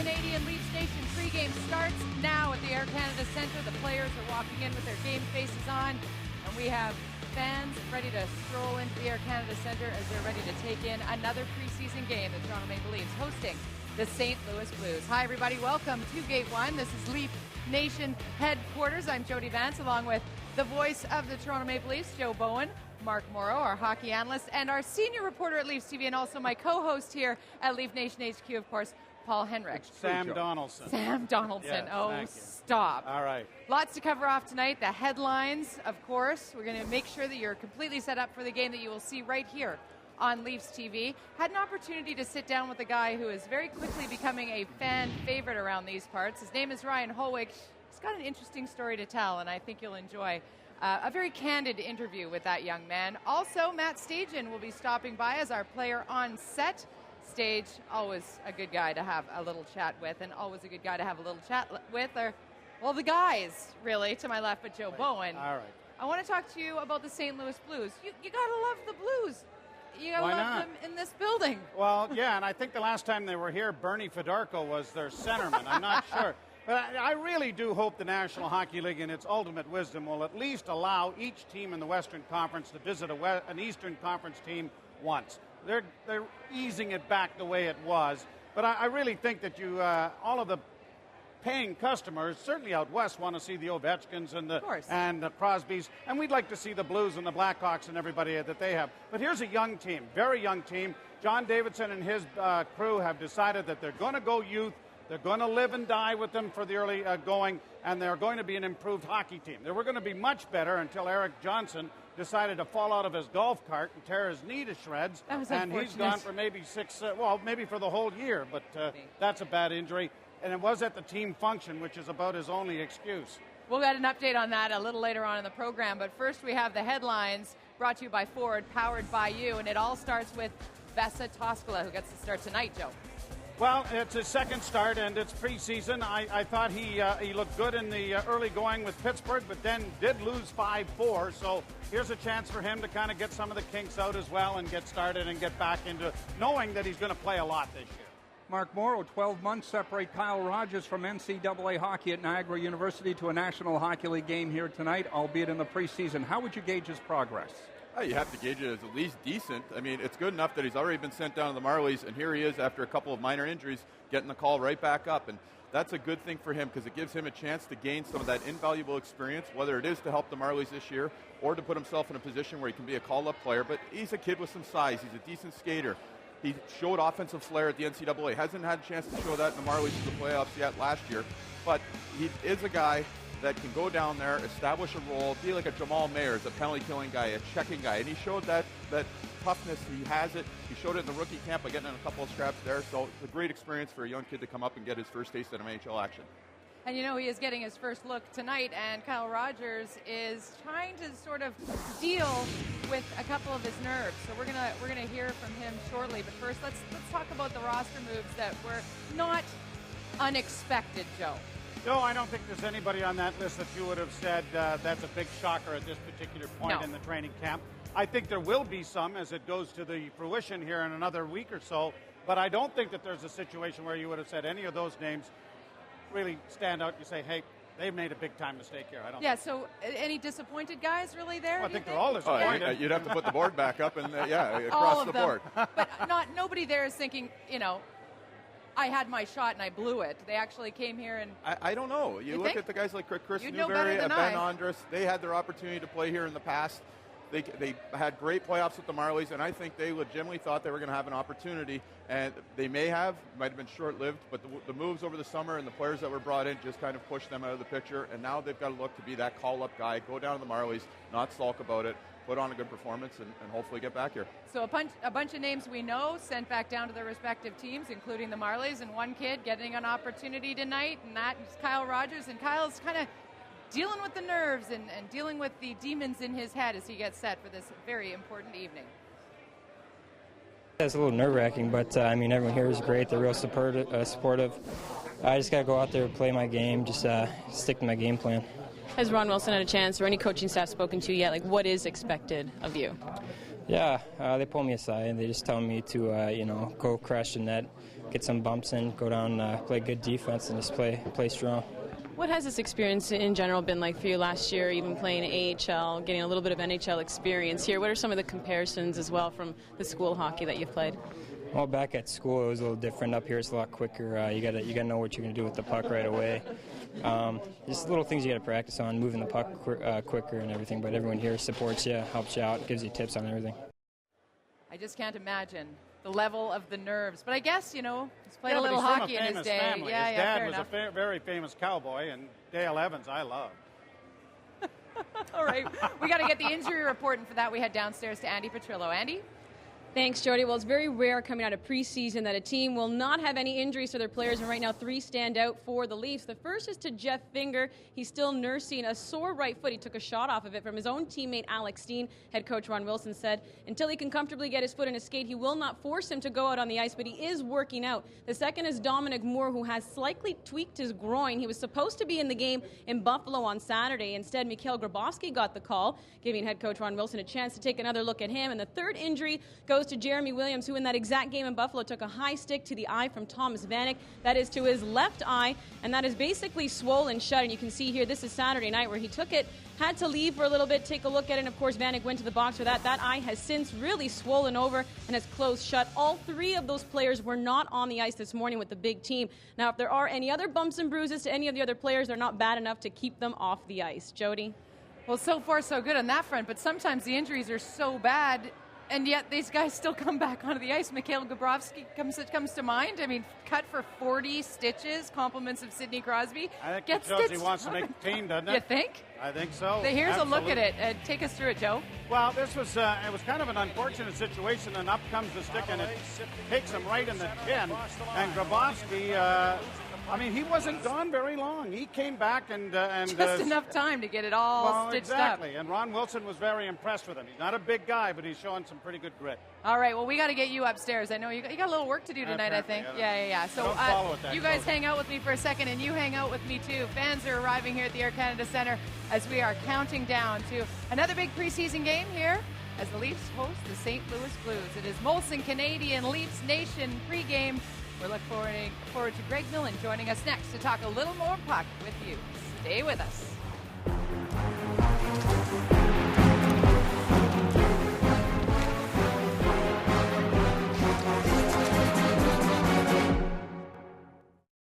Canadian Leafs Nation pregame starts now at the Air Canada Centre. The players are walking in with their game faces on, and we have fans ready to stroll into the Air Canada Centre as they're ready to take in another preseason game. The Toronto Maple Leafs hosting the St. Louis Blues. Hi, everybody. Welcome to Gate 1. This is Leaf Nation headquarters. I'm Jody Vance, along with the voice of the Toronto Maple Leafs, Joe Bowen, Mark Morrow, our hockey analyst, and our senior reporter at Leafs TV, and also my co-host here at Leaf Nation HQ, of course, Paul Henrik. Sam Donaldson. Sam Donaldson. Yes, Stop. All right. Lots to cover off tonight. The headlines, of course. We're going to make sure that you're completely set up for the game that you will see right here on Leafs TV. Had an opportunity to sit down with a guy who is very quickly becoming a fan favorite around these parts. His name is Ryan Holwig. He's got an interesting story to tell, and I think you'll enjoy a very candid interview with that young man. Also, Matt Stajan will be stopping by as our player on set. Stage, always a good guy to have a little chat with, and always a good guy to have a little chat with are, well, the guys, really, to my left, but Joe Bowen. All right. I want to talk to you about the St. Louis Blues. You got to love the Blues. You got to love them in this building. Well, yeah, and I think the last time they were here, Bernie Fedorko was their centerman. I'm not sure. But I really do hope the National Hockey League, in its ultimate wisdom, will at least allow each team in the Western Conference to visit an Eastern Conference team once. They're easing it back the way it was. But I really think that all of the paying customers, certainly out west, want to see the Ovechkins and the Crosbys, and we'd like to see the Blues and the Blackhawks and everybody that they have. But here's a young team, very young team. John Davidson and his crew have decided that they're going to go youth. They're going to live and die with them for the early going, and they're going to be an improved hockey team. They were going to be much better until Eric Johnson decided to fall out of his golf cart and tear his knee to shreds. And he's gone for maybe maybe for the whole year, but that's a bad injury. And it was at the team function, which is about his only excuse. We'll get an update on that a little later on in the program, but first we have the headlines brought to you by Ford, powered by you, and it all starts with Vesa Toskala, who gets to start tonight, Joe. Well, it's his second start, and it's preseason. I thought he looked good in the early going with Pittsburgh, but then did lose 5-4. So here's a chance for him to kind of get some of the kinks out as well and get started and get back into knowing that he's going to play a lot this year. Mark Morrow, 12 months separate Kyle Rogers from NCAA hockey at Niagara University to a National Hockey League game here tonight, albeit in the preseason. How would you gauge his progress? You have to gauge it as at least decent. I mean, it's good enough that he's already been sent down to the Marlies, and here he is after a couple of minor injuries getting the call right back up. And that's a good thing for him because it gives him a chance to gain some of that invaluable experience, whether it is to help the Marlies this year or to put himself in a position where he can be a call-up player. But he's a kid with some size. He's a decent skater. He showed offensive flair at the NCAA. Hasn't had a chance to show that in the Marlies in the playoffs yet last year. But he is a guy that can go down there, establish a role, be like a Jamal Mayers, a penalty-killing guy, a checking guy. And he showed that toughness. He has it. He showed it in the rookie camp by getting in a couple of scraps there. So it's a great experience for a young kid to come up and get his first taste of NHL action. And you know, he is getting his first look tonight, and Kyle Rogers is trying to sort of deal with a couple of his nerves. So we're gonna hear from him shortly. But first, let's talk about the roster moves that were not unexpected, Joe. No, I don't think there's anybody on that list that you would have said that's a big shocker at this particular point in the training camp. I think there will be some as it goes to the fruition here in another week or so, but I don't think that there's a situation where you would have said any of those names really stand out. You say, hey, they've made a big-time mistake here. I don't. Yeah, so any disappointed guys really there? Well, I think they're all disappointed. You'd have to put the board back up and, across the board. But nobody there is thinking, I had my shot and I blew it. They actually came here and... I don't know. You look at the guys like Chris Newberry and Ben Andrus. They had their opportunity to play here in the past. They had great playoffs with the Marlies, and I think they legitimately thought they were going to have an opportunity, and they might have been short-lived, but the moves over the summer and the players that were brought in just kind of pushed them out of the picture, and now they've got to look to be that call-up guy, go down to the Marlies, not sulk about it, put on a good performance, and hopefully get back here. So a bunch of names we know sent back down to their respective teams, including the Marlies, and one kid getting an opportunity tonight, and that is Kyle Rogers, and Kyle's kind of dealing with the nerves and dealing with the demons in his head as he gets set for this very important evening. It's a little nerve-wracking, but everyone here is great. They're real supportive. I just got to go out there, play my game, just stick to my game plan. Has Ron Wilson had a chance, or any coaching staff spoken to you yet? Like, what is expected of you? Yeah, they pull me aside and they just tell me to, go crush the net, get some bumps in, go down, play good defense, and just play strong. What has this experience in general been like for you last year, even playing AHL, getting a little bit of NHL experience here? What are some of the comparisons as well from the school hockey that you've played? Well, back at school it was a little different. Up here it's a lot quicker. You gotta know what you're gonna do with the puck right away. Just little things you gotta practice on, moving the puck quicker and everything. But everyone here supports you, helps you out, gives you tips on everything. I just can't imagine the level of the nerves. But I guess, he's played Yeah, a little but he's hockey from a in his famous day. family. Yeah, his yeah, dad fair was enough. a very famous cowboy, and Dale Evans I love. All right, we got to get the injury report, and for that we head downstairs to Andy Petrillo. Andy? Thanks, Jody. Well, it's very rare coming out of preseason that a team will not have any injuries to their players, and right now 3 stand out for the Leafs. The first is to Jeff Finger. He's still nursing a sore right foot. He took a shot off of it from his own teammate Alex Steen. Head coach Ron Wilson said until he can comfortably get his foot in a skate, he will not force him to go out on the ice, but he is working out. The second is Dominic Moore, who has slightly tweaked his groin. He was supposed to be in the game in Buffalo on Saturday. Instead, Mikhail Grabowski got the call, giving head coach Ron Wilson a chance to take another look at him. And the third injury goes to Jeremy Williams, who in that exact game in Buffalo took a high stick to the eye from Thomas Vanek. That is to his left eye, and that is basically swollen shut. And you can see here, this is Saturday night where he took it, had to leave for a little bit, take a look at it, and of course Vanek went to the box for that. That eye has since really swollen over and has closed shut. All 3 of those players were not on the ice this morning with the big team. Now, if there are any other bumps and bruises to any of the other players, they're not bad enough to keep them off the ice. Jody? Well, so far so good on that front, but sometimes the injuries are so bad, and yet these guys still come back onto the ice. Mikhail Grabowski comes to mind. I mean, cut for 40 stitches, compliments of Sidney Crosby. I think Gets it shows he stitched. wants to make a team, doesn't it? You think? I think so. So here's Absolutely. a look at it. Take us through it, Joe. Well, this was it was kind of an unfortunate situation, and up comes the stick, and it takes him right in the chin. And Grabowski, he wasn't gone very long. He came back and Just enough time to get it all stitched exactly. up. And Ron Wilson was very impressed with him. He's not a big guy, but he's showing some pretty good grit. All right, well, we got to get you upstairs. I know you got a little work to do tonight, I think. Apparently, Yeah. So Don't follow it that you guys close. hang out with me for a second, and you hang out with me, too. Fans are arriving here at the Air Canada Centre as we are counting down to another big preseason game here as the Leafs host the St. Louis Blues. It is Molson Canadian Leafs Nation pregame. We're looking forward to Greg Millen joining us next to talk a little more puck with you. Stay with us.